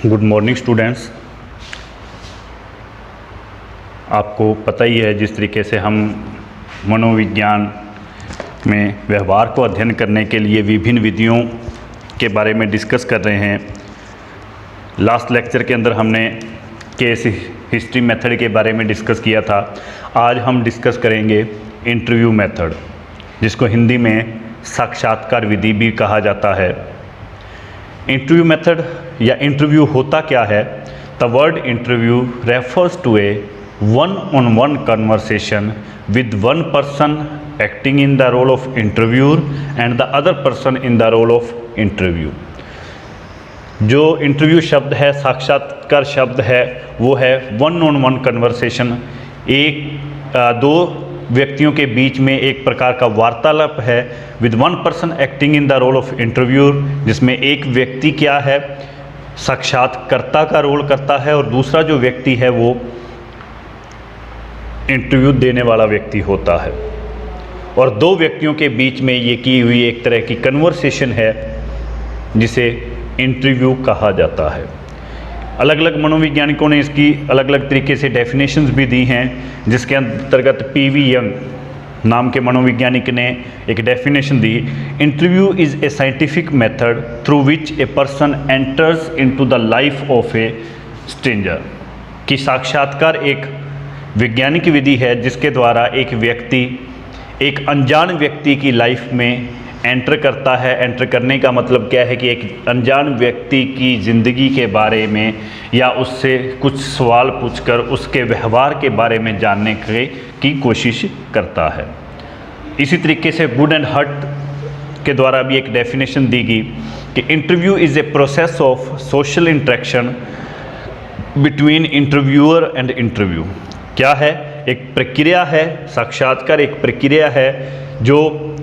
Good morning students. आपको पता ही है जिस तरीके से हम मनोविज्ञान में व्यवहार को अध्ययन करने के लिए विभिन्न विधियों के बारे में डिस्कस कर रहे हैं। लास्ट लेक्चर के अंदर हमने केस हिस्ट्री मेथड के बारे में डिस्कस किया था। आज हम डिस्कस करेंगे इंटरव्यू मेथड, जिसको हिंदी में साक्षात्कार विधि भी कहा जाता है। इंटरव्यू मेथड या इंटरव्यू होता क्या है? The word interview refers to a one-on-one conversation with one person acting in the role of interviewer and the other person in the role of interview। जो इंटरव्यू शब्द है, साक्षात्कार शब्द है, वो है वन ऑन वन कन्वर्सेशन। दो व्यक्तियों के बीच में एक प्रकार का वार्तालाप है with one person acting in the role of interviewer, जिसमें एक व्यक्ति क्या है, साक्षात्कर्ता का रोल करता है और दूसरा जो व्यक्ति है वो इंटरव्यू देने वाला व्यक्ति होता है। और दो व्यक्तियों के बीच में ये की हुई एक तरह की कन्वर्सेशन है जिसे इंटरव्यू कहा जाता है। अलग अलग मनोवैज्ञानिकों ने इसकी अलग अलग तरीके से डेफिनेशंस भी दी हैं, जिसके अंतर्गत पीवी यंग नाम के मनोवैज्ञानिक ने एक definition the. Interview is a scientific method through which a person enters into the life of A stranger. कि साक्षात्कार एक वैज्ञानिक विधि है जिसके द्वारा एक व्यक्ति एक अनजान व्यक्ति की लाइफ में एंटर करता है। एंटर करने का मतलब क्या है कि एक अनजान व्यक्ति की ज़िंदगी के बारे में या उससे कुछ सवाल पूछकर उसके व्यवहार के बारे में जानने की कोशिश करता है। इसी तरीके से वुड एंड हट के द्वारा भी एक डेफिनेशन दी गई कि interview is a process of social interaction between interviewer and interview. क्या है? एक प्रक्रिया है, साक्षात्कार एक प्रक्रिया है जो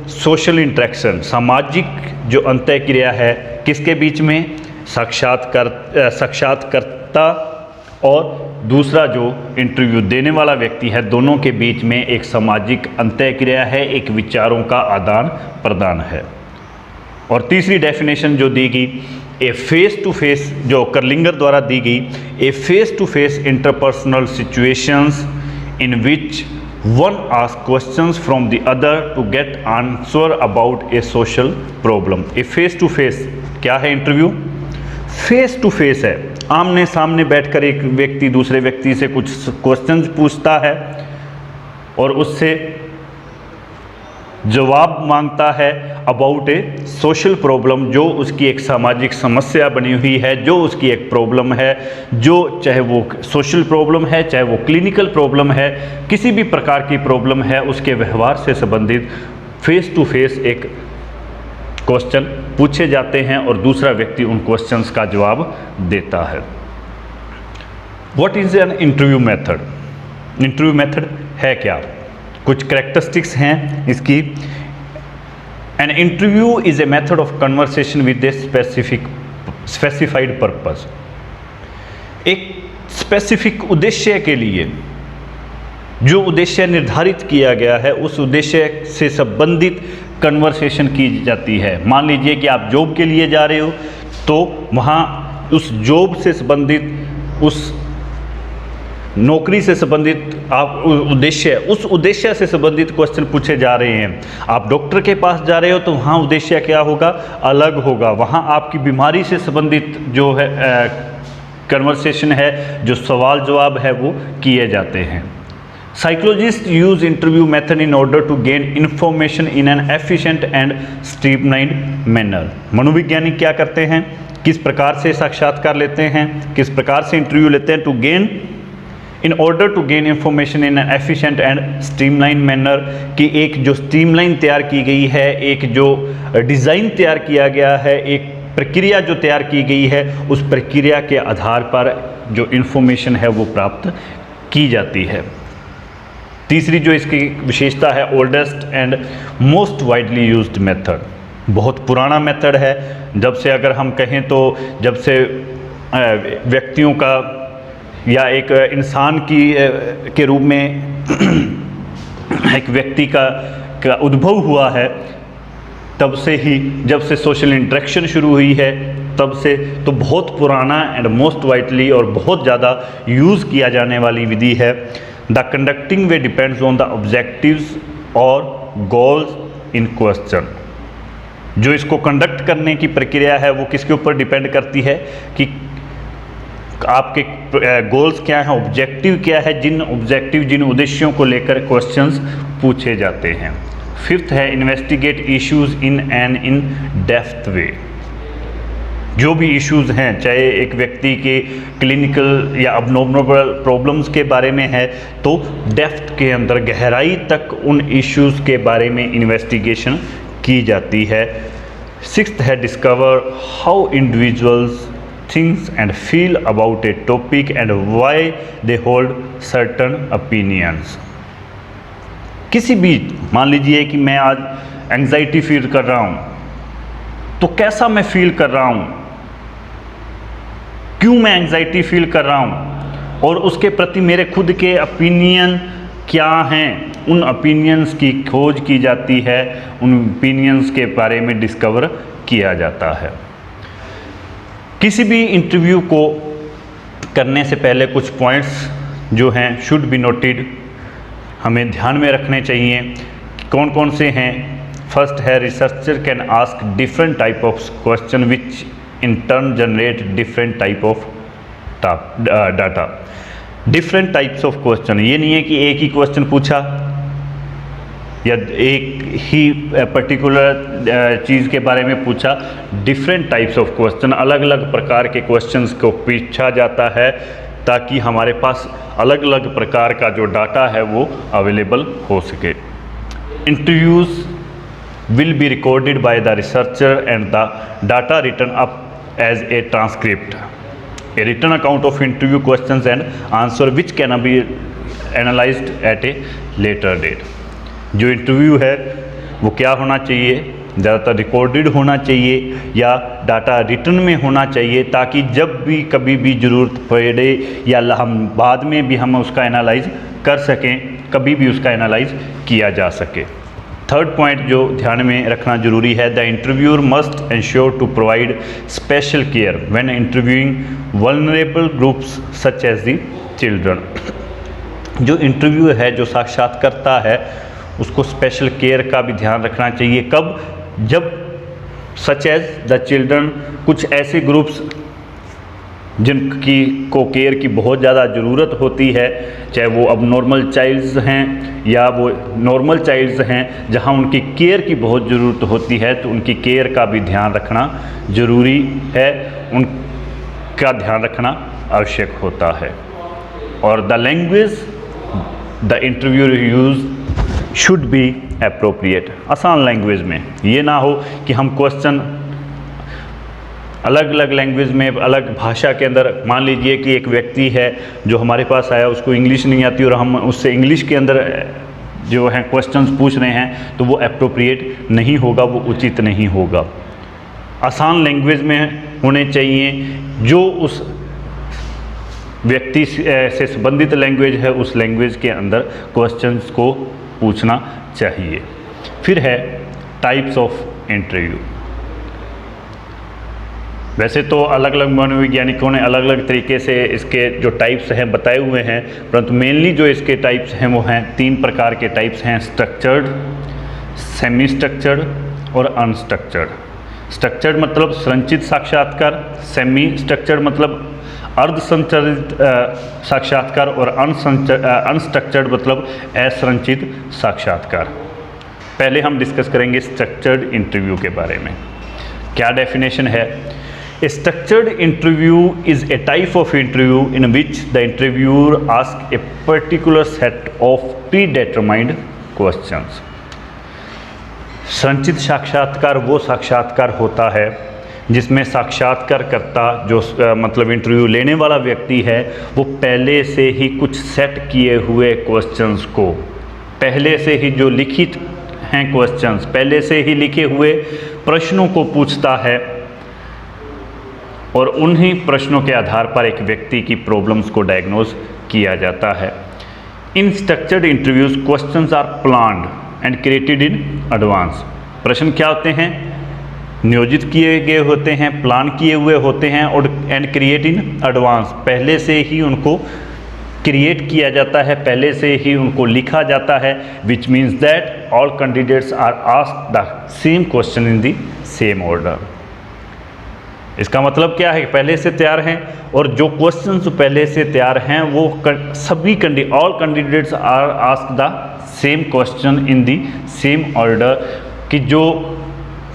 सोशल इंटरेक्शन, सामाजिक जो अंतः क्रिया है किसके बीच में? साक्षात्कारता और दूसरा जो इंटरव्यू देने वाला व्यक्ति है, दोनों के बीच में एक सामाजिक अंतः क्रिया है, एक विचारों का आदान प्रदान है। और तीसरी डेफिनेशन जो दी गई, ए फेस टू फेस, जो कर्लिंगर द्वारा दी गई, a face to face interpersonal situations in which one ask questions from the other to get answer about a social problem. A face to face क्या है? इंटरव्यू फेस टू फेस है, आमने सामने बैठकर एक व्यक्ति दूसरे व्यक्ति से कुछ क्वेश्चंस पूछता है और उससे जवाब मांगता है अबाउट ए सोशल प्रॉब्लम, जो उसकी एक सामाजिक समस्या बनी हुई है, जो उसकी एक प्रॉब्लम है, जो चाहे वो सोशल प्रॉब्लम है, चाहे वो क्लिनिकल प्रॉब्लम है, किसी भी प्रकार की प्रॉब्लम है, उसके व्यवहार से संबंधित फेस टू फेस एक क्वेश्चन पूछे जाते हैं और दूसरा व्यक्ति उन क्वेश्चंस का जवाब देता है। What is an interview method? Interview method है क्या? कुछ करेक्टरिस्टिक्स हैं इसकी। An interview is a method of conversation with a specified purpose. एक स्पेसिफिक उद्देश्य के लिए जो उद्देश्य निर्धारित किया गया है, उस उद्देश्य से संबंधित कन्वर्सेशन की जाती है। मान लीजिए कि आप जॉब के लिए जा रहे हो, तो वहाँ उस जॉब से संबंधित, उस नौकरी से संबंधित आप उस उद्देश्य से संबंधित क्वेश्चन पूछे जा रहे हैं। आप डॉक्टर के पास जा रहे हो तो वहाँ उद्देश्य क्या होगा? अलग होगा। वहाँ आपकी बीमारी से संबंधित जो है कन्वर्सेशन है, जो सवाल जवाब है, वो किए जाते हैं। Psychologist use interview method in order to gain information in an efficient and streamlined manner. मनोवैज्ञानिक क्या करते हैं? किस प्रकार से साक्षात्कार लेते हैं, किस प्रकार से इंटरव्यू लेते हैं? To gain in order to gain information in an efficient and streamline manner, कि एक जो स्ट्रीमलाइन तैयार की गई है, एक जो डिज़ाइन तैयार किया गया है, एक प्रक्रिया जो तैयार की गई है, उस प्रक्रिया के आधार पर जो इंफॉर्मेशन है वो प्राप्त की जाती है। तीसरी जो इसकी विशेषता है, oldest and most widely used method. बहुत पुराना मेथड है। जब से अगर हम कहें तो जब से व्यक्तियों का या एक इंसान के रूप में एक व्यक्ति का उद्भव हुआ है, तब से ही, जब से सोशल इंटरेक्शन शुरू हुई है, तब से तो बहुत पुराना एंड मोस्ट वाइडली और बहुत ज़्यादा यूज़ किया जाने वाली विधि है। The conducting way depends on the objectives और गोल्स इन क्वेश्चन। जो इसको कंडक्ट करने की प्रक्रिया है वो किसके ऊपर डिपेंड करती है कि आपके गोल्स क्या हैं, ऑब्जेक्टिव क्या है, जिन उद्देश्यों को लेकर क्वेश्चंस पूछे जाते हैं। फिफ्थ है investigate issues in an in depth way. जो भी इश्यूज हैं, चाहे एक व्यक्ति के क्लिनिकल या अबनॉर्मल प्रॉब्लम्स के बारे में है, तो डेप्थ के अंदर गहराई तक उन इश्यूज के बारे में इन्वेस्टिगेशन की जाती है। सिक्स्थ है discover how individuals thinks and feel about A topic and why they hold certain opinions. किसी भी, मान लीजिए कि मैं आज एंग्जाइटी फील कर रहा हूँ, तो कैसा मैं फील कर रहा हूँ, क्यों मैं एंग्जाइटी फील कर रहा हूँ, और उसके प्रति मेरे खुद के ओपिनियन क्या हैं, उन ओपिनियंस की खोज की जाती है, उन ओपिनियंस के बारे में डिस्कवर किया जाता है। किसी भी इंटरव्यू को करने से पहले कुछ पॉइंट्स जो हैं शुड बी नोटेड, हमें ध्यान में रखने चाहिए। कौन कौन से हैं? फर्स्ट है researcher can ask different type of question which in turn generate different type of data. Different types of question, ये नहीं है कि एक ही क्वेश्चन पूछा या एक ही पर्टिकुलर चीज़ के बारे में पूछा। डिफरेंट टाइप्स ऑफ क्वेश्चन, अलग अलग प्रकार के क्वेश्चंस को पूछा जाता है ताकि हमारे पास अलग अलग प्रकार का जो डाटा है वो अवेलेबल हो सके। Interviews will be recorded by the researcher and the data written up as a transcript, a written account of interview questions and answer which can be analyzed at a later date। जो interview है वो क्या होना चाहिए? ज़्यादातर recorded होना चाहिए या डाटा रिटन में होना चाहिए, ताकि जब भी कभी भी ज़रूरत पड़े या हम बाद में भी हम उसका एनालाइज कर सकें, कभी भी उसका एनालाइज किया जा सके। थर्ड पॉइंट जो ध्यान में रखना जरूरी है, the interviewer must ensure to provide special care when interviewing vulnerable groups such as the children. जो इंटरव्यू है, जो साक्षात्कारकर्ता है, उसको स्पेशल केयर का भी ध्यान रखना चाहिए। कब? जब सच एज द चिल्ड्रन, कुछ ऐसे ग्रुप्स जिनकी को केयर की बहुत ज़्यादा ज़रूरत होती है, चाहे वो अब नॉर्मल चाइल्ड्स हैं या वो नॉर्मल चाइल्ड्स हैं, जहां उनकी केयर की बहुत ज़रूरत होती है, तो उनकी केयर का भी ध्यान रखना ज़रूरी है, उनका ध्यान रखना आवश्यक होता है। और the language the interview use should be appropriate. आसान लैंग्वेज में, ये ना हो कि हम क्वेश्चन अलग अलग लैंग्वेज में, अलग भाषा के अंदर, मान लीजिए कि एक व्यक्ति है जो हमारे पास आया, उसको इंग्लिश नहीं आती और हम उससे इंग्लिश के अंदर जो है क्वेश्चंस पूछ रहे हैं, तो वो अप्रोप्रिएट नहीं होगा, वो उचित नहीं होगा। आसान लैंग्वेज में होने चाहिए, जो उस व्यक्ति से संबंधित लैंग्वेज है, उस लैंग्वेज के अंदर क्वेश्चंस को पूछना चाहिए। फिर है टाइप्स ऑफ इंटरव्यू। वैसे तो अलग अलग मनोवैज्ञानिकों ने अलग अलग तरीके से इसके जो टाइप्स हैं बताए हुए हैं, परंतु मेनली जो इसके टाइप्स हैं वो हैं 3 प्रकार के टाइप्स हैं, स्ट्रक्चर्ड, सेमी स्ट्रक्चर्ड और अनस्ट्रक्चर्ड। स्ट्रक्चर्ड मतलब संरचित साक्षात्कार, सेमी स्ट्रक्चर्ड मतलब अर्ध संरचित साक्षात्कार, और अनस्ट्रक्चर्ड मतलब असंरचित साक्षात्कार। पहले हम डिस्कस करेंगे स्ट्रक्चर्ड इंटरव्यू के बारे में। क्या डेफिनेशन है? A structured interview is a type of interview in which the interviewer asks a particular set of predetermined questions। संरचित साक्षात्कार वो साक्षात्कार होता है जिसमें साक्षात्कारकर्ता जो मतलब इंटरव्यू लेने वाला व्यक्ति है, वो पहले से ही कुछ सेट किए हुए क्वेश्चंस को, पहले से ही जो लिखित हैं क्वेश्चंस, पहले से ही लिखे हुए प्रश्नों को पूछता है, और उन्हीं प्रश्नों के आधार पर एक व्यक्ति की प्रॉब्लम्स को डायग्नोज किया जाता है। In structured interviews questions are planned and created in advance. प्रश्न क्या होते हैं? नियोजित किए गए होते हैं, प्लान किए हुए होते हैं, और एंड क्रिएट इन एडवांस, पहले से ही उनको क्रिएट किया जाता है, पहले से ही उनको लिखा जाता है, which means that all candidates are asked the same question in the same order. इसका मतलब क्या है कि पहले से तैयार हैं, और जो क्वेश्चंस पहले से तैयार हैं वो सभी all candidates are asked the same question in the same order, कि जो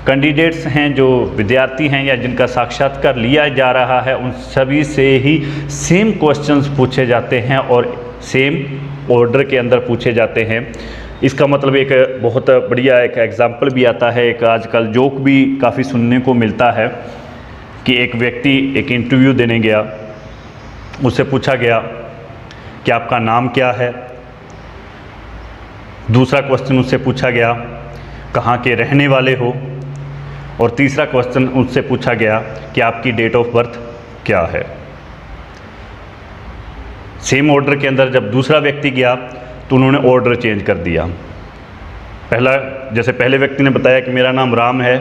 कैंडिडेट्स हैं, जो विद्यार्थी हैं या जिनका साक्षात्कार लिया जा रहा है, उन सभी से ही सेम क्वेश्चंस पूछे जाते हैं और सेम ऑर्डर के अंदर पूछे जाते हैं। इसका मतलब एक बहुत बढ़िया एक एग्जाम्पल भी आता है, एक आजकल जोक भी काफ़ी सुनने को मिलता है कि एक व्यक्ति एक इंटरव्यू देने गया, उससे पूछा गया कि आपका नाम क्या है। दूसरा क्वेश्चन उससे पूछा गया कहाँ के रहने वाले हो, और तीसरा क्वेश्चन उससे पूछा गया कि आपकी डेट ऑफ बर्थ क्या है। सेम ऑर्डर के अंदर जब दूसरा व्यक्ति गया तो उन्होंने ऑर्डर चेंज कर दिया। जैसे पहले व्यक्ति ने बताया कि मेरा नाम राम है,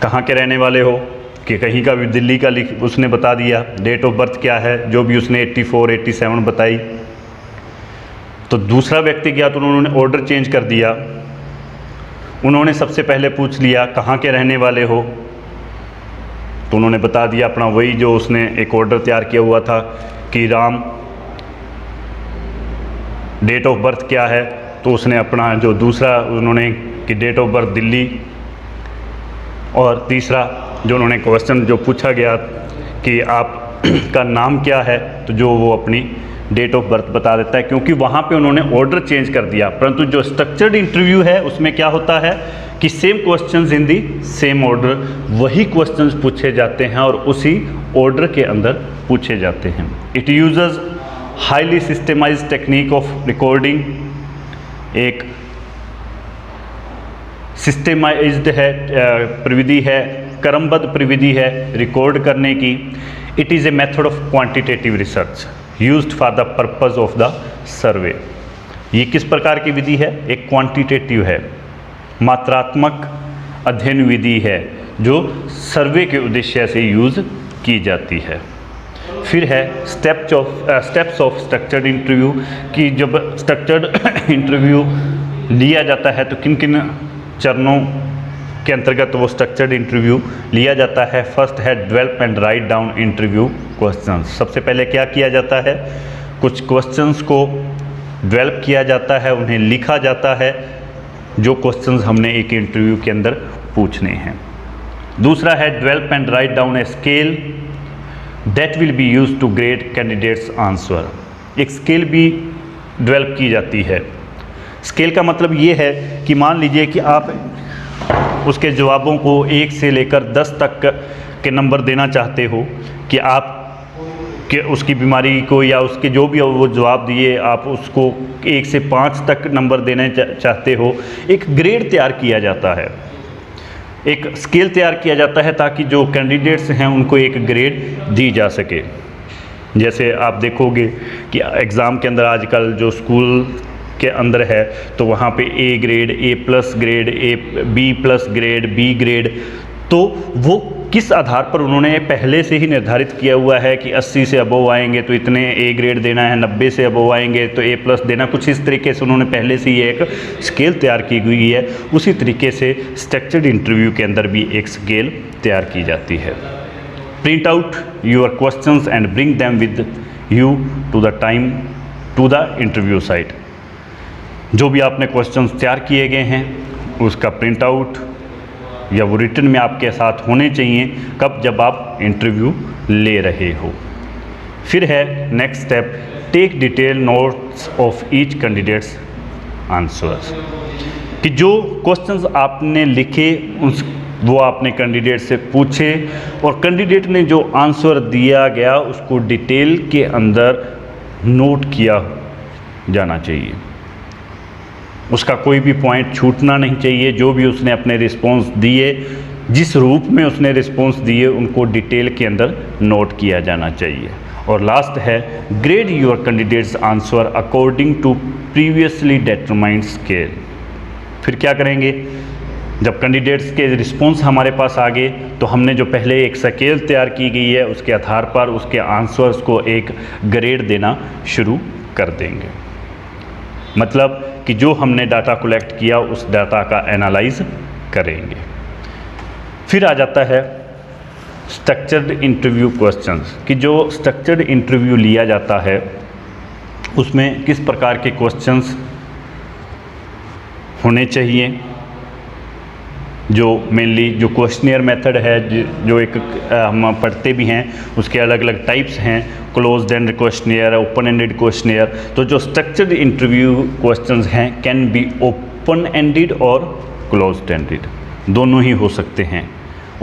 कहाँ के रहने वाले हो, कि कहीं का भी दिल्ली का उसने बता दिया। डेट ऑफ बर्थ क्या है, जो भी उसने 84 87 बताई। तो दूसरा व्यक्ति गया तो उन्होंने ऑर्डर चेंज कर दिया। उन्होंने सबसे पहले पूछ लिया कहाँ के रहने वाले हो, तो उन्होंने बता दिया अपना वही जो उसने एक ऑर्डर तैयार किया हुआ था कि राम। डेट ऑफ बर्थ क्या है, तो उसने अपना जो दूसरा उन्होंने कि डेट ऑफ बर्थ दिल्ली, और तीसरा जो उन्होंने क्वेश्चन जो पूछा गया कि आप का नाम क्या है, तो जो वो अपनी डेट ऑफ बर्थ बता देता है, क्योंकि वहाँ पे उन्होंने ऑर्डर चेंज कर दिया। परंतु जो स्ट्रक्चर्ड इंटरव्यू है उसमें क्या होता है कि same questions in the same order, वही क्वेश्चंस पूछे जाते हैं और उसी ऑर्डर के अंदर पूछे जाते हैं। It uses highly systemised technique of recording, एक सिस्टमाइज्ड है प्रविधि है, क्रमबद्ध प्रविधि है रिकॉर्ड करने की। It is a method of quantitative research used for the purpose of the survey. ये किस प्रकार की विधि है? एक क्वांटिटेटिव है, मात्रात्मक अध्ययन विधि है जो सर्वे के उद्देश्य से यूज़ की जाती है। फिर है स्टेप्स ऑफ स्ट्रक्चर्ड इंटरव्यू, कि जब स्ट्रक्चर्ड इंटरव्यू लिया जाता है तो किन किन चरणों के अंतर्गत वो स्ट्रक्चर्ड इंटरव्यू लिया जाता है। फर्स्ट है develop and write down interview questions. सबसे पहले क्या किया जाता है, कुछ क्वेश्चंस को डेवलप किया जाता है, उन्हें लिखा जाता है, जो क्वेश्चंस हमने एक इंटरव्यू के अंदर पूछने हैं। दूसरा है develop and write down a scale that will be used to grade candidates answer. एक स्केल भी डेवलप की जाती है। स्केल का मतलब ये है कि मान लीजिए कि आप उसके जवाबों को 1 से लेकर 10 तक के नंबर देना चाहते हो, कि आप कि उसकी बीमारी को या उसके जो भी वो जवाब दिए आप उसको 1 से 5 तक नंबर देना चाहते हो। एक ग्रेड तैयार किया जाता है, एक स्केल तैयार किया जाता है, ताकि जो कैंडिडेट्स हैं उनको एक ग्रेड दी जा सके। जैसे आप देखोगे कि एग्ज़ाम के अंदर आजकल जो स्कूल के अंदर है तो वहाँ पे A grade, A+ grade, B+ grade, B grade, तो वो किस आधार पर उन्होंने पहले से ही निर्धारित किया हुआ है कि 80 से अबव आएंगे तो इतने A ग्रेड देना है, 90 से अबव आएंगे तो A+ देना, कुछ इस तरीके से उन्होंने पहले से ही एक स्केल तैयार की हुई है। उसी तरीके से स्ट्रक्चर्ड इंटरव्यू के अंदर भी एक स्केल तैयार की जाती है। Print out your questions and bring them with you to the interview site. जो भी आपने क्वेश्चंस तैयार किए गए हैं उसका प्रिंट आउट या वो रिटन में आपके साथ होने चाहिए, कब? जब आप इंटरव्यू ले रहे हो। फिर है next step, take detail notes of each candidates answers, कि जो क्वेश्चंस आपने लिखे वो आपने कैंडिडेट से पूछे और कैंडिडेट ने जो आंसर दिया गया उसको डिटेल के अंदर नोट किया जाना चाहिए। उसका कोई भी पॉइंट छूटना नहीं चाहिए। जो भी उसने अपने रिस्पॉन्स दिए, जिस रूप में उसने रिस्पॉन्स दिए, उनको डिटेल के अंदर नोट किया जाना चाहिए। और लास्ट है grade your candidates answer according to previously determined scale. फिर क्या करेंगे जब कैंडिडेट्स के रिस्पॉन्स हमारे पास आ गए तो हमने जो पहले एक स्केल तैयार की गई है उसके आधार पर उसके आंसर्स को एक ग्रेड देना शुरू कर देंगे। मतलब कि जो हमने डाटा कलेक्ट किया उस डाटा का एनालाइज करेंगे। फिर आ जाता है स्ट्रक्चर्ड इंटरव्यू क्वेश्चंस, कि जो स्ट्रक्चर्ड इंटरव्यू लिया जाता है उसमें किस प्रकार के क्वेश्चंस होने चाहिए। जो मेनली जो क्वेश्चनियर मेथड है, जो एक हम पढ़ते भी हैं, उसके अलग अलग टाइप्स हैं, closed end questionnaire, open ended questionnaire. तो जो स्ट्रक्चर्ड इंटरव्यू क्वेश्चंस हैं कैन बी ओपन एंडेड और क्लोज्ड एंडेड, दोनों ही हो सकते हैं,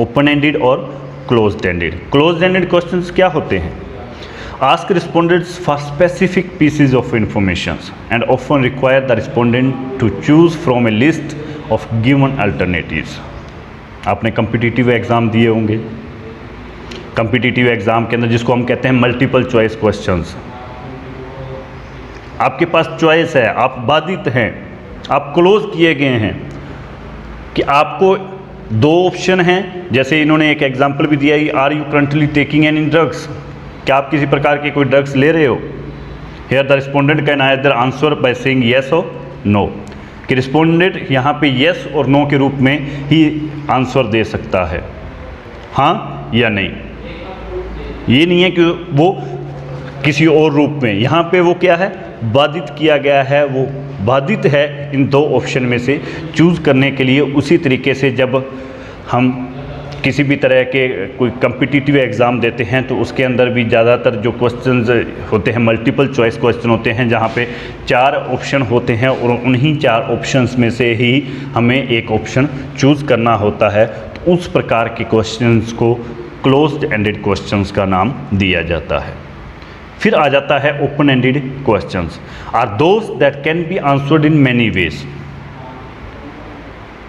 ओपन एंडेड और closed ended. Closed ended questions क्या होते हैं? Ask respondents for specific pieces of information and often require the respondent to choose from a list of given alternatives। आपने कम्पिटिटिव एग्ज़ाम दिए होंगे, कम्पिटिटिव एग्ज़ाम के अंदर जिसको हम कहते हैं मल्टीपल चॉइस क्वेश्चंस। आपके पास चॉइस है, आप बाधित हैं, आप क्लोज किए गए हैं कि आपको दो ऑप्शन हैं। जैसे इन्होंने एक एग्जाम्पल भी दिया, are you currently taking any drugs, क्या आप किसी प्रकार के कोई ड्रग्स ले रहे हो? Here the respondent can either answer by saying yes और नो, कि रिस्पोंडेंट यहाँ पे येस और नो के रूप में ही आंसर दे सकता है, हाँ या नहीं। ये नहीं है कि वो किसी और रूप में, यहाँ पे वो क्या है, बाधित किया गया है, वो बाधित है इन दो ऑप्शन में से चूज़ करने के लिए। उसी तरीके से जब हम किसी भी तरह के कोई कम्पिटिटिव एग्ज़ाम देते हैं तो उसके अंदर भी ज़्यादातर जो क्वेश्चंस होते हैं मल्टीपल चॉइस क्वेश्चन होते हैं, जहाँ पे 4 ऑप्शन होते हैं और उन्हीं 4 ऑप्शंस में से ही हमें एक ऑप्शन चूज़ करना होता है। तो उस प्रकार के क्वेश्चंस को क्लोज्ड एंडेड क्वेश्चंस का नाम दिया जाता है। फिर आ जाता है open ended questions, are those that can be answered in many ways,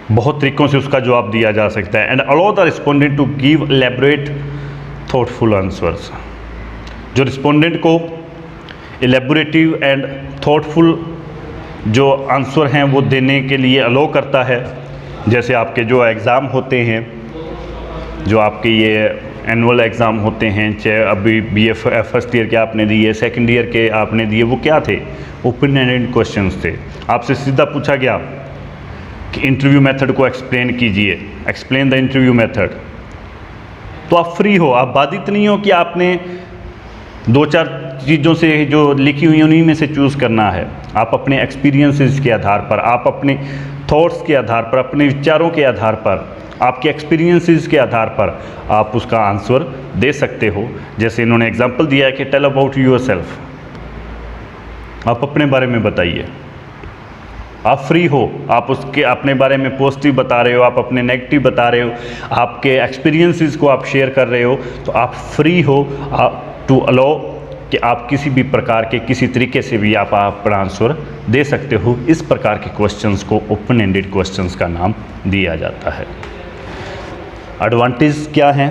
बहुत तरीक़ों से उसका जवाब दिया जा सकता है। And allow the respondent to give elaborate thoughtful answers, जो रिस्पोंडेंट को एलेबोरेटिव एंड थॉटफुल जो आंसर हैं वो देने के लिए अलाउ करता है। जैसे आपके जो एग्ज़ाम होते हैं, जो आपके ये एनुअल एग्ज़ाम होते हैं, चाहे अभी BA फर्स्ट ईयर के आपने दिए, सेकेंड ईयर के आपने दिए, वो क्या थे, ओपन एंडेड क्वेश्चंस थे। आपसे सीधा पूछा गया कि इंटरव्यू मेथड को एक्सप्लेन कीजिए, एक्सप्लेन द इंटरव्यू मेथड, तो आप फ्री हो, आप बाधित नहीं हो कि आपने 2-4 चीज़ों से जो लिखी हुई उन्हीं में से चूज़ करना है। आप अपने एक्सपीरियंसेस के आधार पर, आप अपने थॉट्स के आधार पर, अपने विचारों के आधार पर, आपके एक्सपीरियंसेस के आधार पर आप उसका आंसर दे सकते हो। जैसे इन्होंने एग्जांपल दिया है कि टेल अबाउट योरसेल्फ, आप अपने बारे में बताइए, आप फ्री हो, आप उसके अपने बारे में पॉजिटिव बता रहे हो, आप अपने नेगेटिव बता रहे हो, आपके एक्सपीरियंसेस को आप शेयर कर रहे हो, तो आप फ्री हो टू अलाउ कि आप किसी भी प्रकार के किसी तरीके से भी आप अपना आंसर दे सकते हो। इस प्रकार के क्वेश्चंस को ओपन एंडेड क्वेश्चंस का नाम दिया जाता है। एडवांटेज क्या हैं,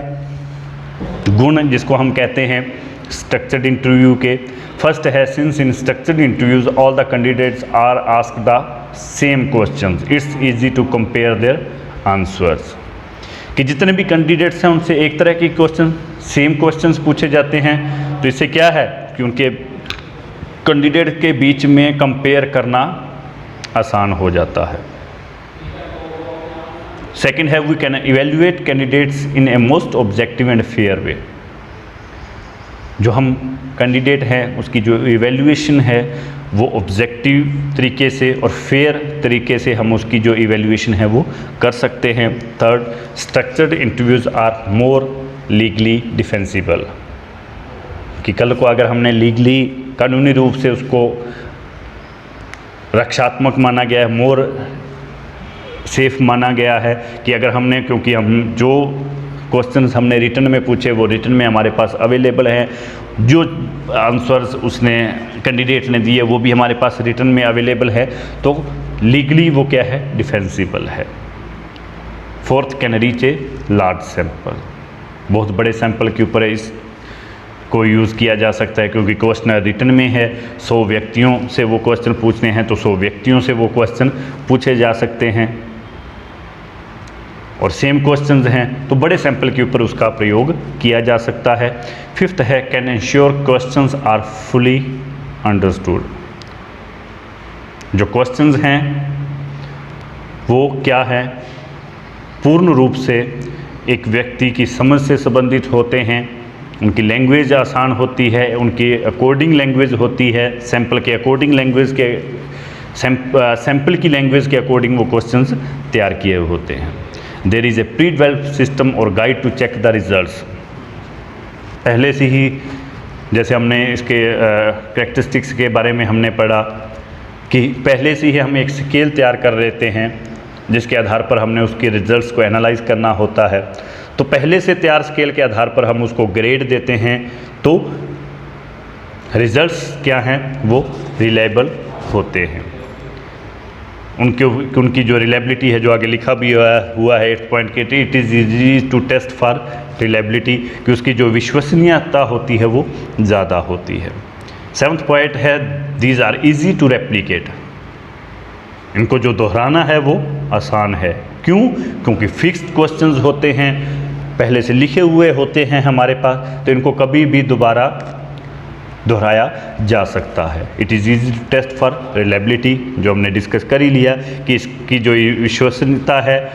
गुण जिसको हम कहते हैं स्ट्रक्चर्ड इंटरव्यू के, फर्स्ट है since in structured interviews all the candidates are asked the same questions, it's easy to compare their answers, कि जितने भी कैंडिडेट्स हैं उनसे एक तरह के क्वेश्चन, सेम क्वेश्चंस पूछे जाते हैं। तो इससे क्या है कि उनके कैंडिडेट के बीच में कंपेयर करना आसान हो जाता है। सेकेंड है we can evaluate candidates in a most objective and fair way, जो हम कैंडिडेट हैं उसकी जो इवेल्युएशन है वो ऑब्जेक्टिव तरीके से और फेयर तरीके से हम उसकी जो इवेल्युएशन है वो कर सकते हैं। Third, structured interviews are more legally defensible, कि कल को अगर हमने लीगली कानूनी रूप से उसको रक्षात्मक माना गया है, मोर सेफ माना गया है, कि अगर हमने, क्योंकि हम जो क्वेश्चंस हमने रिटन में पूछे वो रिटन में हमारे पास अवेलेबल हैं, जो आंसर्स उसने कैंडिडेट ने दिए वो भी हमारे पास रिटन में अवेलेबल है, तो लीगली वो क्या है, डिफेंसिबल है। Fourth, can reach a large sample, बहुत बड़े सैंपल के ऊपर इस को यूज़ किया जा सकता है, क्योंकि क्वेश्चन रिटन में है, 100 व्यक्तियों से वो क्वेश्चन पूछने हैं तो 100 व्यक्तियों से वो क्वेश्चन पूछे जा सकते हैं। और सेम क्वेश्चंस हैं तो बड़े सैंपल के ऊपर उसका प्रयोग किया जा सकता है। फिफ्थ है can ensure questions are fully understood. जो क्वेश्चंस हैं वो क्या है, पूर्ण रूप से एक व्यक्ति की समझ से संबंधित होते हैं, उनकी लैंग्वेज आसान होती है, उनकी अकॉर्डिंग लैंग्वेज होती है, सैंपल के अकॉर्डिंग लैंग्वेज के सैंपल की लैंग्वेज के अकॉर्डिंग वो क्वेश्चंस तैयार किए हुए होते हैं। There is a pre developed system और guide to check the results. पहले से ही जैसे हमने इसके कैरेक्टरिस्टिक्स के बारे में हमने पढ़ा कि पहले से ही हम एक स्केल तैयार कर लेते हैं जिसके आधार पर हमने उसके रिजल्ट्स को एनालाइज करना होता है। तो पहले से तैयार स्केल के आधार पर हम उसको ग्रेड देते हैं, तो रिजल्ट्स क्या हैं वो रिलायबल होते हैं। उनकी जो रिलायबिलिटी है, जो आगे लिखा भी हुआ है 8 पॉइंट के, it is easy to test for reliability, कि उसकी जो विश्वसनीयता होती है वो ज़्यादा होती है। 7th पॉइंट है these are easy to replicate. इनको जो दोहराना है वो आसान है। क्यों? क्योंकि फिक्स्ड क्वेश्चंस होते हैं, पहले से लिखे हुए होते हैं हमारे पास, तो इनको कभी भी दोबारा दोहराया जा सकता है। It is easy to test for reliability, जो हमने डिस्कस कर ही लिया कि इसकी जो विश्वसनीयता है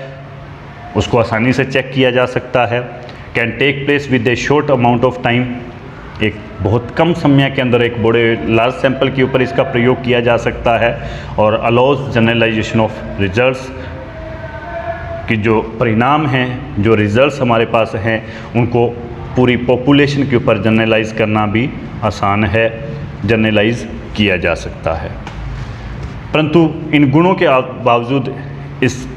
उसको आसानी से चेक किया जा सकता है। Can take place with a short amount of time, एक बहुत कम समय के अंदर एक बड़े लार्ज सैंपल के ऊपर इसका प्रयोग किया जा सकता है। और अलाउज जनरलाइजेशन ऑफ रिजल्ट्स, कि जो परिणाम हैं, जो रिजल्ट्स हमारे पास हैं, उनको पूरी पॉपुलेशन के ऊपर जनरलाइज करना भी आसान है, जनरलाइज किया जा सकता है। परंतु इन गुणों के बावजूद इस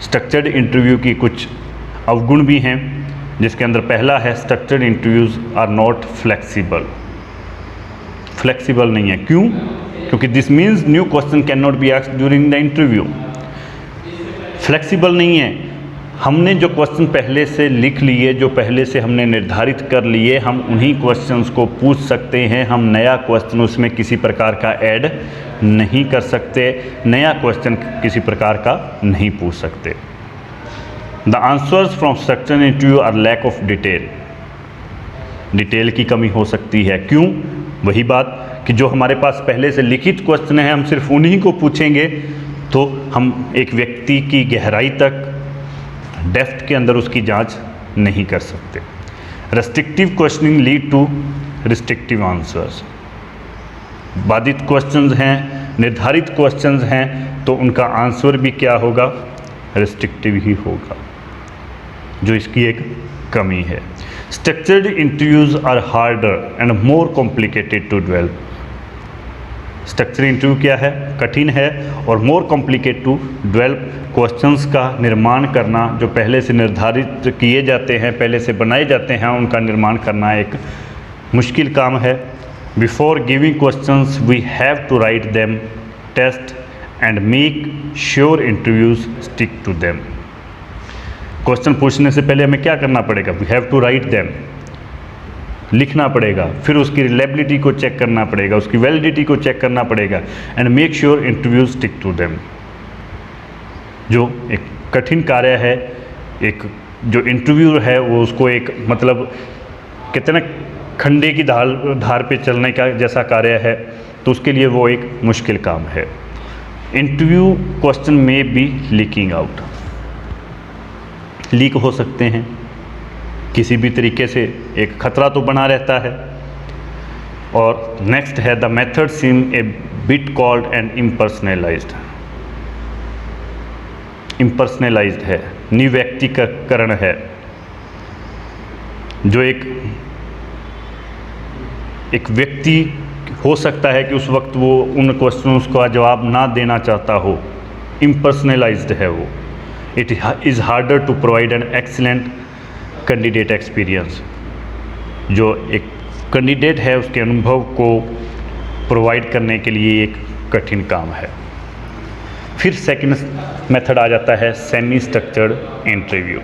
स्ट्रक्चर्ड इंटरव्यू की कुछ अवगुण भी हैं, जिसके अंदर पहला है structured interviews are not flexible. Flexible नहीं है। क्यों? क्योंकि this means new question can not be asked during the interview. Flexible नहीं है। हमने जो क्वेश्चन पहले से लिख लिए, जो पहले से हमने निर्धारित कर लिए, हम उन्हीं क्वेश्चंस को पूछ सकते हैं। हम नया क्वेश्चन उसमें किसी प्रकार का ऐड नहीं कर सकते, नया क्वेश्चन किसी प्रकार का नहीं पूछ सकते। The answers from structured interview are lack of detail. Detail की कमी हो सकती है। क्यों? वही बात कि जो हमारे पास पहले से लिखित क्वेश्चन है, हम सिर्फ उन्हीं को पूछेंगे तो हम एक व्यक्ति की गहराई तक, डेप्थ के अंदर उसकी जांच नहीं कर सकते। Restrictive questioning lead to restrictive answers. बाधित क्वेश्चंस हैं, निर्धारित क्वेश्चंस हैं, तो उनका आंसर भी क्या होगा? रिस्ट्रिक्टिव ही होगा, जो इसकी एक कमी है। Structured interviews are harder and more complicated to develop. Structured interview क्या है? कठिन है और more complicated to develop. Questions का निर्माण करना, जो पहले से निर्धारित किए जाते हैं, पहले से बनाए जाते हैं, उनका निर्माण करना एक मुश्किल काम है। Before giving questions we have to write them, test and make sure interviews stick to them. Question पूछने से पहले हमें क्या करना पड़ेगा? We have to write them, लिखना पड़ेगा, फिर उसकी रिलायबिलिटी को चेक करना पड़ेगा, उसकी वैलिडिटी को चेक करना पड़ेगा, and make sure interviews stick to them. जो एक कठिन कार्य है, एक जो इंटरव्यू है वो उसको एक मतलब कितने खंडे की धार पे चलने का जैसा कार्य है, तो उसके लिए वो एक मुश्किल काम है। इंटरव्यू क्वेश्चन में बी लीकिंग आउट, लीक हो सकते हैं किसी भी तरीके से, एक खतरा तो बना रहता है। और नेक्स्ट है the method seem a bit cold and impersonalized. Impersonalized है, निव्यक्तिकरण है, जो एक व्यक्ति हो सकता है कि उस वक्त वो उन क्वेश्चनों का जवाब ना देना चाहता हो। इम्पर्सनलाइज्ड है वो। It is harder to provide an excellent candidate experience. जो एक कैंडिडेट है उसके अनुभव को प्रोवाइड करने के लिए एक कठिन काम है। फिर सेकंड मेथड आ जाता है सेमी स्ट्रक्चर्ड इंटरव्यू।